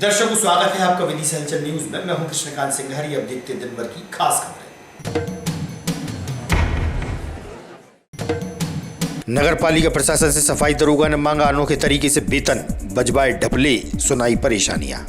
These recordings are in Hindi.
दर्शकों, स्वागत है आपका विदिशा हलचल न्यूज में। मैं हूं कृष्णकांत सिंघारी। अब देखते हैं दिन भर की खास खबरें। नगर पालिका प्रशासन से सफाई दरोगा ने मांगा अनोखे तरीके से वेतन, बजवाए ढपले, सुनाई परेशानियां।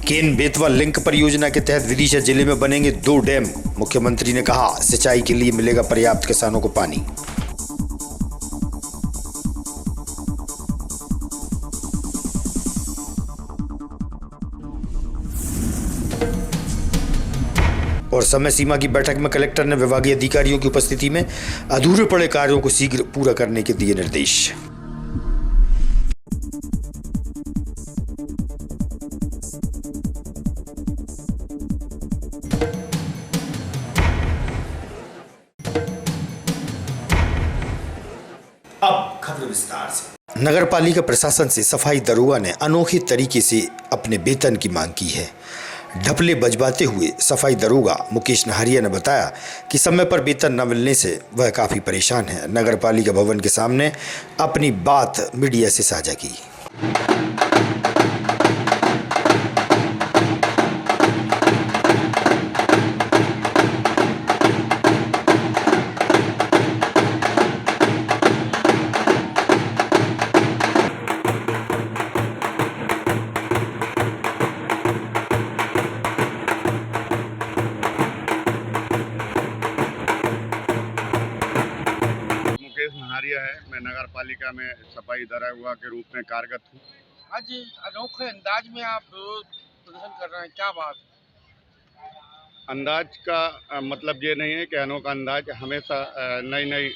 केन बेतवा लिंक परियोजना के तहत विदिशा जिले में बनेंगे 2 डैम। मुख्यमंत्री ने कहा, सिंचाई के लिए मिलेगा पर्याप्त किसानों को पानी। और समय सीमा की बैठक में कलेक्टर ने विभागीय अधिकारियों की उपस्थिति में अधूरे पड़े कार्यों को शीघ्र पूरा करने के दिए निर्देश। अब खबर विस्तार से। नगर पालिका प्रशासन से सफाई दरोगा ने अनोखे तरीके से अपने वेतन की मांग की है। ढपले बजवाते हुए सफाई दरोगा मुकेश नहरिया ने बताया कि समय पर वेतन न मिलने से वह काफी परेशान है। नगर पालिका भवन के सामने अपनी बात मीडिया से साझा की। है। मैं नगर पालिका में सफाई दरोगा के रूप में कार्यरत हूँ। आज अनोखे अंदाज में आप प्रदर्शन कर रहे हैं, क्या बात? अंदाज का मतलब ये नहीं है कि अनोखा अंदाज, हमेशा नई नई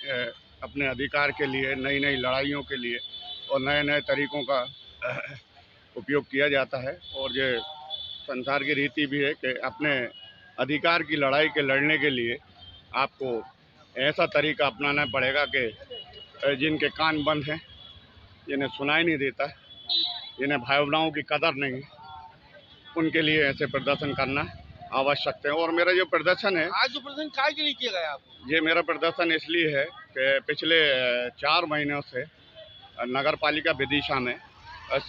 अपने अधिकार के लिए, नई नई लड़ाइयों के लिए और नए नए तरीकों का उपयोग किया जाता है। और ये संसार की रीति भी है कि अपने अधिकार की लड़ाई के लड़ने के लिए आपको ऐसा तरीका अपनाना पड़ेगा कि जिनके कान बंद हैं, जिन्हें सुनाई नहीं देता, जिन्हें भावनाओं की कदर नहीं, उनके लिए ऐसे प्रदर्शन करना आवश्यक है। और मेरा जो प्रदर्शन है, आज जो प्रदर्शन काय के लिए किया गया आप? ये मेरा प्रदर्शन इसलिए है कि पिछले 4 महीनों से नगर पालिका विदिशा में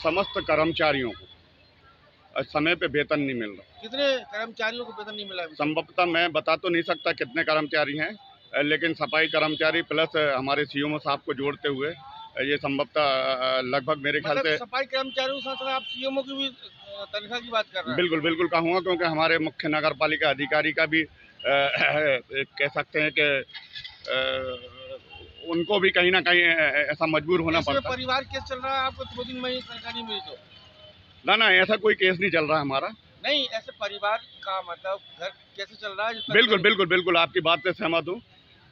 समस्त कर्मचारियों को समय पे वेतन नहीं मिल रहा। कितने कर्मचारियों को वेतन नहीं मिला? संभवतः मैं बता तो नहीं सकता कितने कर्मचारी हैं, लेकिन सफाई कर्मचारी प्लस हमारे सीएमओ साहब को जोड़ते हुए ये संभवतः लगभग मेरे ख्याल से सफाई कर्मचारियों के साथ आप सीएमओ की भी तनख्वाह की बात कर रहे हैं? बिल्कुल बिल्कुल कहूँगा, क्योंकि हमारे मुख्य नगर पालिका अधिकारी का भी कह सकते हैं कि उनको भी कहीं ना कहीं ऐसा मजबूर होना पड़ता है। परिवार केस चल रहा है आपको 2 दिन में ही तनख्वाह नहीं मिली तो? ना ऐसा कोई केस नहीं चल रहा हमारा। नहीं, ऐसे परिवार का मतलब घर कैसे चल रहा है? बिल्कुल आपकी बात से सहमत हूँ।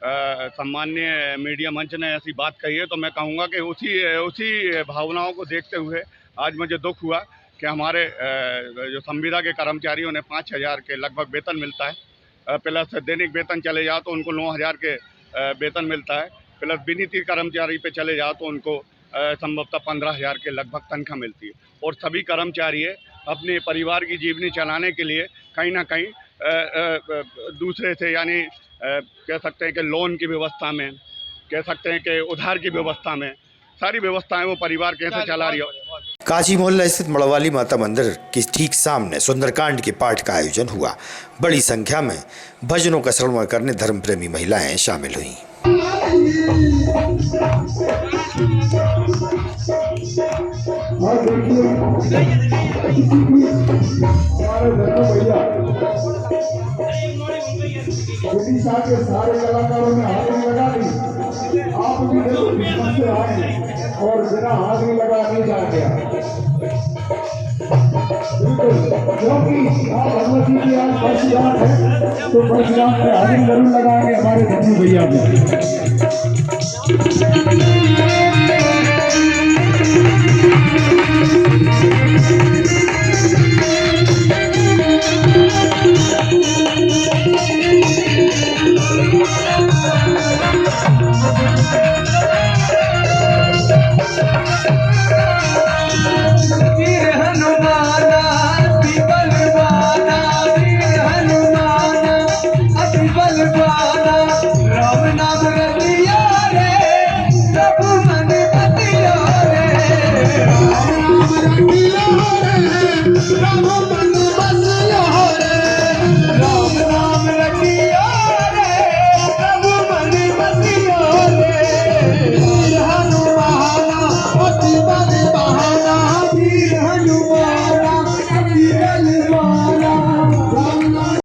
सम्मान्य मीडिया मंच ने ऐसी बात कही है तो मैं कहूँगा कि उसी भावनाओं को देखते हुए आज मुझे दुख हुआ कि हमारे जो संविदा के कर्मचारियों ने 5,000 के लगभग वेतन मिलता है, प्लस दैनिक वेतन चले जाओ तो उनको 9,000 के वेतन मिलता है, प्लस विनिति कर्मचारी पे चले जाओ तो उनको संभवतः 15,000 के लगभग तनख्वाह मिलती है। और सभी कर्मचारी अपने परिवार की जीवनी चलाने के लिए कहीं ना कहीं दूसरे से, यानी कह सकते हैं कि लोन की व्यवस्था में, कह सकते हैं कि उधार की व्यवस्था में, सारी व्यवस्थाएं वो परिवार कैसे चला रही हो। काजी मोहल्ला स्थित मड़वाली माता मंदिर के ठीक सामने सुंदरकांड के पाठ का आयोजन हुआ। बड़ी संख्या में भजनों का श्रवण करने धर्म प्रेमी महिलाएं शामिल हुई। विदिशा के सारे कलाकारों ने हाजिरी लगा दी। आप भी से आए और बिना हाजिरी लगा नहीं जा गया, क्योंकि आप भगवती की आज परशुराम है तो परशुराम पे हाजिरी जरूर लगाएंगे हमारे धन्यू भैया भी। हनुमान अति बलवाना प्रभु मन बसियो रे, राम राम रखियो रे, प्रभु मन बसियो रे, वीर हनुमाना अति बल बहाना, वीर हनुमाना अति बल बहाना, राम नाम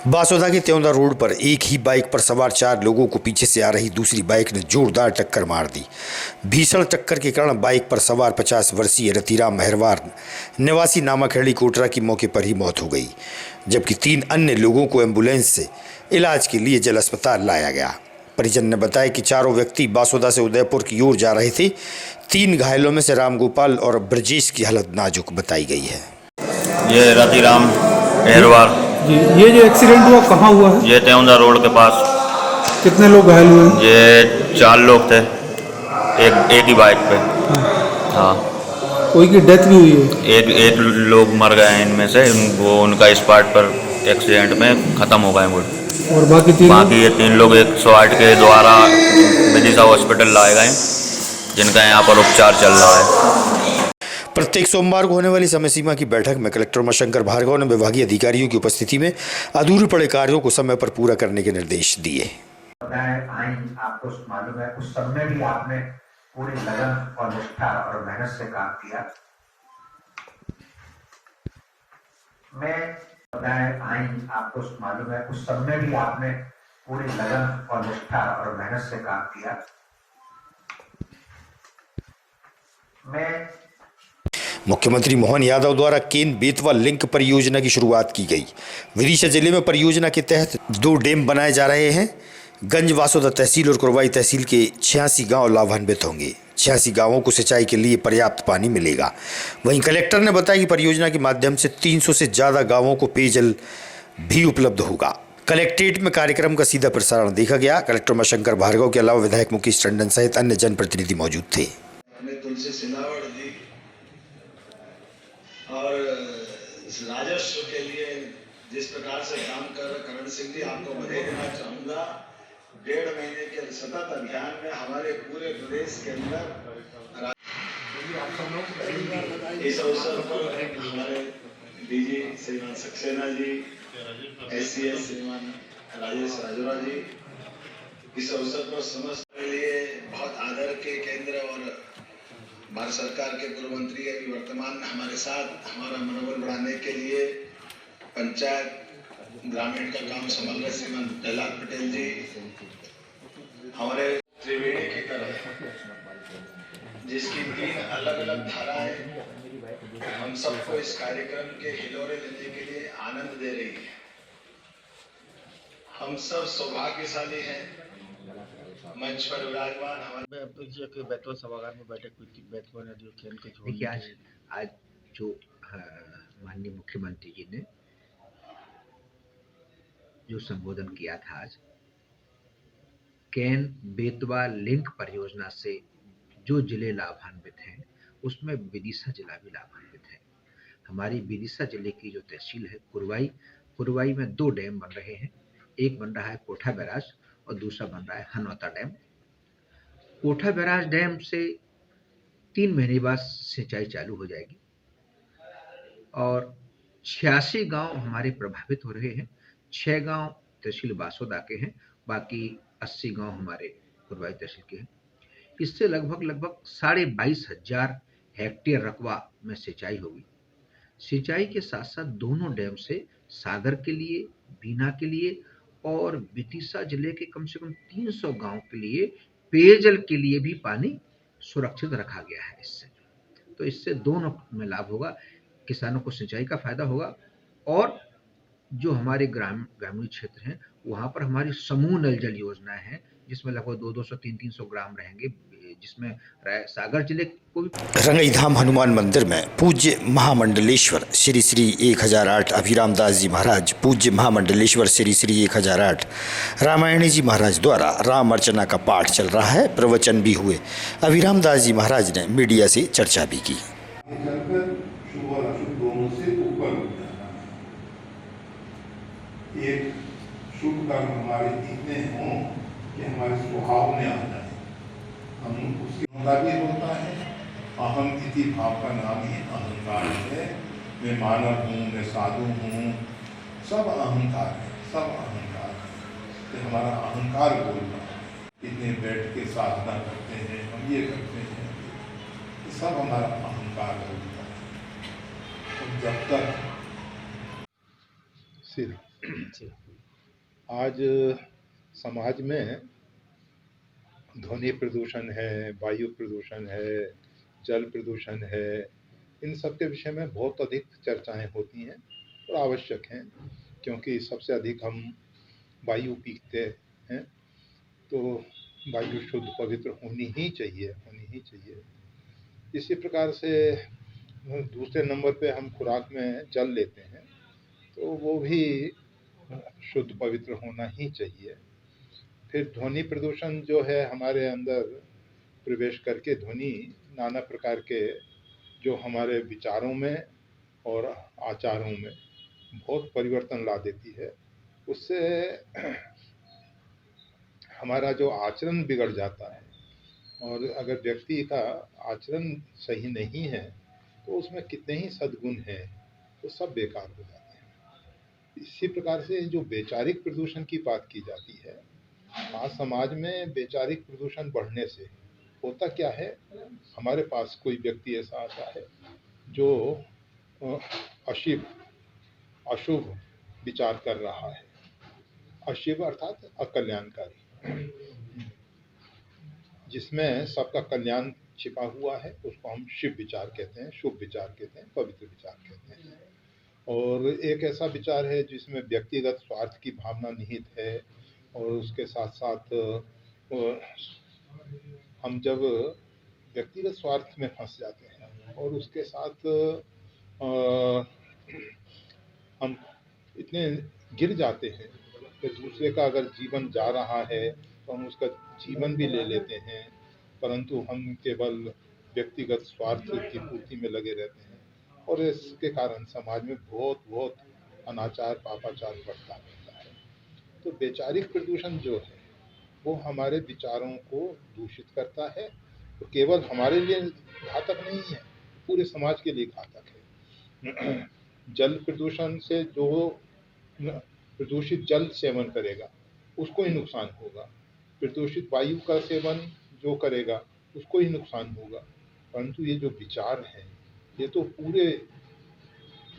बासोदा के त्योंदा रोड पर एक ही बाइक पर सवार 4 लोगों को पीछे से आ रही दूसरी बाइक ने जोरदार टक्कर मार दी। भीषण टक्कर के कारण बाइक पर सवार 50 वर्षीय रतिराम मेहरवार निवासी नामाखेड़ी कोटरा की मौके पर ही मौत हो गई, जबकि 3 अन्य लोगों को एम्बुलेंस से इलाज के लिए जिला अस्पताल लाया गया। परिजन ने बताया कि चारों व्यक्ति बासोदा से उदयपुर की ओर जा रहे थे। 3 घायलों में से रामगोपाल और ब्रजेश की हालत नाजुक बताई गई है। ये रतिराम मेहरवार जी, ये जो एक्सीडेंट हुआ कहाँ हुआ है? ये त्योंदा रोड के पास। कितने लोग घायल हुए हैं? ये 4 लोग थे, एक ही बाइक पे। हाँ, कोई की डेथ भी हुई है? एक लोग मर गए हैं इनमें से, वो उनका स्पॉट पर एक्सीडेंट में ख़त्म हो गए वो। और बाकी ये 3 लोग 108 के द्वारा विदिशा हॉस्पिटल लाए गए, जिनका यहाँ पर उपचार चल रहा है। प्रत्येक सोमवार को होने वाली समय सीमा की बैठक में कलेक्टर उमाशंकर भार्गव ने विभागीय अधिकारियों की उपस्थिति में अधूरे पड़े कार्यों को समय पर पूरा करने के निर्देश दिए। आपको मालूम है उस सब में भी आपने पूरी लगन और निष्ठा और मेहनत से काम किया। आपको मालूम है उस सब में भी आपने पूरी लगन और निष्ठा और मेहनत से काम किया। मुख्यमंत्री मोहन यादव द्वारा केन बेतवा लिंक परियोजना की शुरुआत की गई। विदिशा जिले में परियोजना के तहत 2 डैम बनाए जा रहे हैं। गंज वासोदा तहसील और कुरवाई तहसील के 86 गांव लाभान्वित होंगे। 86 गांवों को सिंचाई के लिए पर्याप्त पानी मिलेगा। वहीं कलेक्टर ने बताया कि परियोजना के माध्यम से 300 से ज़्यादा गांवों को पेयजल भी उपलब्ध होगा। कलेक्ट्रेट में कार्यक्रम का सीधा प्रसारण देखा गया। कलेक्टर उमाशंकर भार्गव के अलावा विधायक मुकेश टंडन सहित अन्य जनप्रतिनिधि मौजूद थे। और राजस्व के लिए जिस प्रकार से काम कर रहे करण सिंह जी, आपको बधाई देना चाहूँगा। 1.5 महीने के सतत अभियान में हमारे पूरे प्रदेश के अंदर इस अवसर पर हमारे डीजी श्रीमान सक्सेना जी, SCS श्रीमान राजेश राजोरा जी, इस अवसर पर समस्त के लिए बहुत आदर के केंद्र और भारत सरकार के पूर्व मंत्री अभी वर्तमान में हमारे साथ हमारा मनोबल बढ़ाने के लिए पंचायत ग्रामीण का काम संभाल रहे श्रीमान प्रहलाद पटेल जी, हमारे त्रिवेणी की तरह जिसकी 3 अलग अलग धाराएं हम सबको इस कार्यक्रम के हिलोरे लेने के लिए आनंद दे रही है। हम सब सौभाग्यशाली हैं मंच पर विराजमान हमारे बैतूल सभागार में बैठक हुई थी बैतूल नदी और केन के जोड़ने देखिए आज के लिए। आज जो माननीय मुख्यमंत्री जी ने जो संबोधन किया था आज केन बेतवा लिंक परियोजना से जो जिले लाभान्वित हैं उसमें विदिशा जिला भी लाभान्वित है। हमारी विदिशा जिले की जो तहसील है कुरवाई में 2 डैम बन रहे हैं। एक बन रहा है कोठा बैराज और दूसरा बन रहा है हनौता डैम। कोठा बैराज डैम से 3 महीने बाद सिंचाई चालू हो जाएगी और 86 गांव हमारे प्रभावित हो रहे हैं। 6 गांव तहसील बासोदा के हैं, बाकी 80 गांव हमारे कुरवाई तहसील के हैं। इससे लगभग 22,500 हेक्टेयर रकबा में सिंचाई होगी। सिंचाई के साथ साथ दोनों डैम से सागर के लिए, बीना के लिए और विदिशा जिले के कम से कम 300 गांव के लिए पेयजल के लिए भी पानी सुरक्षित रखा गया है। इससे दोनों में लाभ होगा, किसानों को सिंचाई का फायदा होगा और जो हमारे ग्रामीण क्षेत्र हैं वहां पर हमारी समूह नल जल योजना है जिसमें लगभग 200-300 ग्राम रहेंगे, जिसमें सागर जिले को भी। रंगईधाम हनुमान मंदिर में पूज्य महामंडलेश्वर श्री श्री 1008 अभिराम दास जी महाराज, पूज्य महामंडलेश्वर श्री श्री 1008 रामायणी जी महाराज द्वारा राम अर्चना का पाठ चल रहा है। प्रवचन भी हुए। अभिराम दास जी महाराज ने मीडिया से चर्चा भी की। शुभ और अशुभ दोनों से ऊपर उठ जाना। एक शुभ कर्म हमारे इतने हों कि हमारे स्वभाव में आ जाए, हम उसके मुताबिक होता है। अहम इति भाव का नाम ही अहंकार है। मैं मानव हूँ, मैं साधु हूँ, सब अहंकार है, सब अहंकार है। तो हमारा अहंकार बोल रहा है। इतने बैठ के साधना करते हैं, हम ये करते हैं, ये सब हमारा अहंकार बोलता है। तो जब तक आज समाज में ध्वनि प्रदूषण है, वायु प्रदूषण है, जल प्रदूषण है, इन सब के विषय में बहुत अधिक चर्चाएं होती हैं और आवश्यक हैं, क्योंकि सबसे अधिक हम वायु पीते हैं। तो वायु शुद्ध पवित्र होनी ही चाहिए। इसी प्रकार से दूसरे नंबर पे हम खुराक में जल लेते हैं तो वो भी शुद्ध पवित्र होना ही चाहिए। फिर ध्वनि प्रदूषण जो है हमारे अंदर प्रवेश करके ध्वनि नाना प्रकार के जो हमारे विचारों में और आचारों में बहुत परिवर्तन ला देती है। उससे हमारा जो आचरण बिगड़ जाता है और अगर व्यक्ति का आचरण सही नहीं है तो उसमें कितने ही सद्गुण हैं तो सब बेकार हो जाते हैं। इसी प्रकार से जो वैचारिक प्रदूषण की बात की जाती है, आज समाज में वैचारिक प्रदूषण बढ़ने से होता क्या है, हमारे पास कोई व्यक्ति ऐसा आता है जो अशुभ विचार कर रहा है। अशुभ अर्थात अकल्याणकारी, जिसमें सबका कल्याण छिपा हुआ है, उसको हम शिव विचार कहते हैं, शुभ विचार कहते हैं, पवित्र विचार कहते हैं। और एक ऐसा विचार है जिसमें व्यक्तिगत स्वार्थ की भावना निहित है और उसके साथ साथ हम जब व्यक्तिगत स्वार्थ में फंस जाते हैं और उसके साथ हम इतने गिर जाते हैं कि दूसरे का अगर जीवन जा रहा है तो हम उसका जीवन भी ले लेते हैं, परंतु हम केवल व्यक्तिगत स्वार्थ की पूर्ति में लगे रहते हैं और इसके कारण समाज में बहुत अनाचार पापाचार बढ़ता रहता है। तो वैचारिक प्रदूषण जो है वो हमारे विचारों को दूषित करता है। तो केवल हमारे लिए घातक नहीं है, पूरे समाज के लिए घातक है। जल प्रदूषण से जो प्रदूषित जल सेवन करेगा उसको ही नुकसान होगा, प्रदूषित वायु का सेवन जो करेगा उसको ही नुकसान होगा। परंतु ये जो विचार हैं ये तो पूरे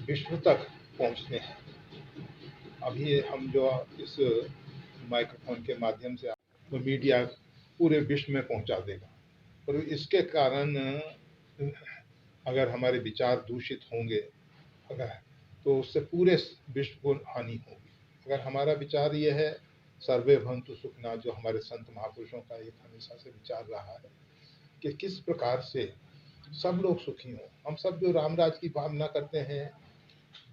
विश्व तक पहुंचते हैं। अभी हम जो इस माइक्रोफोन के माध्यम से तो मीडिया पूरे विश्व में पहुंचा देगा, और इसके कारण अगर हमारे विचार दूषित होंगे अगर तो उससे पूरे विश्व को हानि होगी। अगर हमारा विचार ये है सर्वे भवन्तु सुखिनः जो हमारे संत महापुरुषों का एक हमेशा से विचार रहा है कि किस प्रकार से सब लोग सुखी हों। हम सब जो राम राज की भावना करते हैं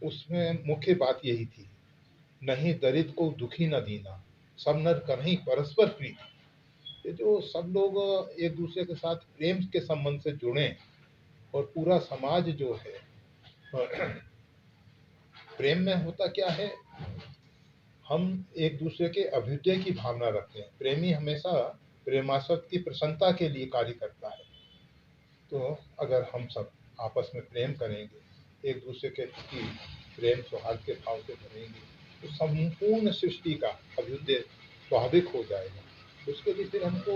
उसमें मुख्य बात यही थी, नहीं दरिद्र को दुखी न दीना, सब नर करहीं परस्पर प्रीति। ये जो सब लोग एक दूसरे के साथ प्रेम के संबंध से जुड़ें और पूरा समाज जो है प्रेम में होता क्या है, हम एक दूसरे के अभ्युदय की भावना रखते हैं। प्रेमी हमेशा प्रेमासक्त की प्रसन्नता के लिए कार्य करता है। तो अगर हम सब आपस में प्रेम करेंगे, एक दूसरे के प्रति प्रेम सौहार्द के भाव से करेंगे, तो संपूर्ण सृष्टि का अभ्युदय स्वाभाविक हो जाएगा। उसके लिए फिर हमको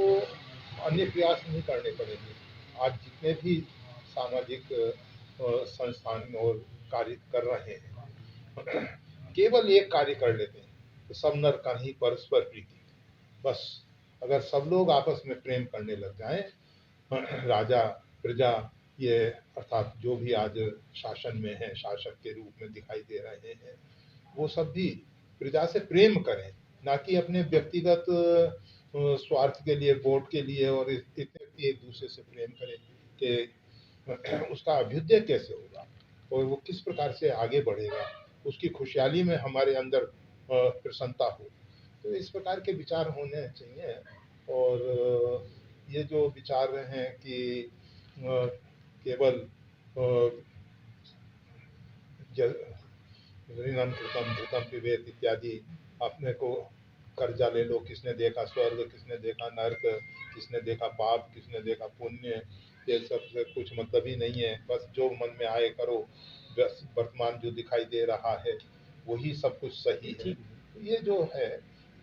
अन्य प्रयास नहीं करने पड़ेंगे। आज जितने भी सामाजिक संस्थान और कार्य कर रहे हैं केवल एक कार्य कर लेते हैं, तो सब नर करहीं परस्पर प्रीति। बस अगर सब लोग आपस में प्रेम करने लग जाएं, राजा प्रजा ये अर्थात जो भी आज शासन में है, शासक के रूप में दिखाई दे रहे हैं, वो सब भी प्रजा से प्रेम करें, ना कि अपने व्यक्तिगत स्वार्थ के लिए, वोट के लिए और एक दूसरे से प्रेम करें कि उसका अभ्युदय कैसे होगा और वो किस प्रकार से आगे बढ़ेगा, उसकी खुशहाली में हमारे अंदर प्रसन्नता हो। तो इस प्रकार के विचार होने चाहिए। और ये जो विचार हैं कि केवल ऋणम कृतम धृतम पिबेत इत्यादि, अपने को कर्जा ले लो, किसने देखा स्वर्ग, किसने देखा नरक, किसने देखा पाप, किसने देखा पुण्य, ये सब से कुछ मतलब ही नहीं है। बस जो मन में आए करो, वर्तमान जो दिखाई दे रहा है वही सब कुछ सही है। ये जो है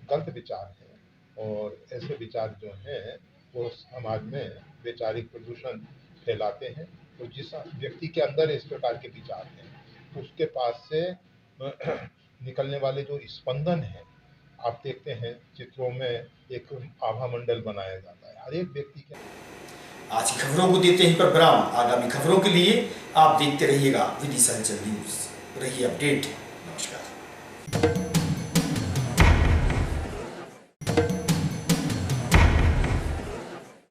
गलत विचार है और ऐसे विचार जो हैं वो समाज में वैचारिक प्रदूषण फैलाते हैं। तो जिस व्यक्ति के अंदर इस प्रकार के विचार हैं उसके पास से निकलने वाले जो स्पंदन है, आप देखते हैं चित्रों में एक आभा मंडल बनाया जाता है हर एक व्यक्ति के। आज की खबरों को देते हैं पर विराम। आगामी खबरों के लिए आप देखते रहिएगा विदिशा न्यूज। रहिए अपडेट। नमस्कार।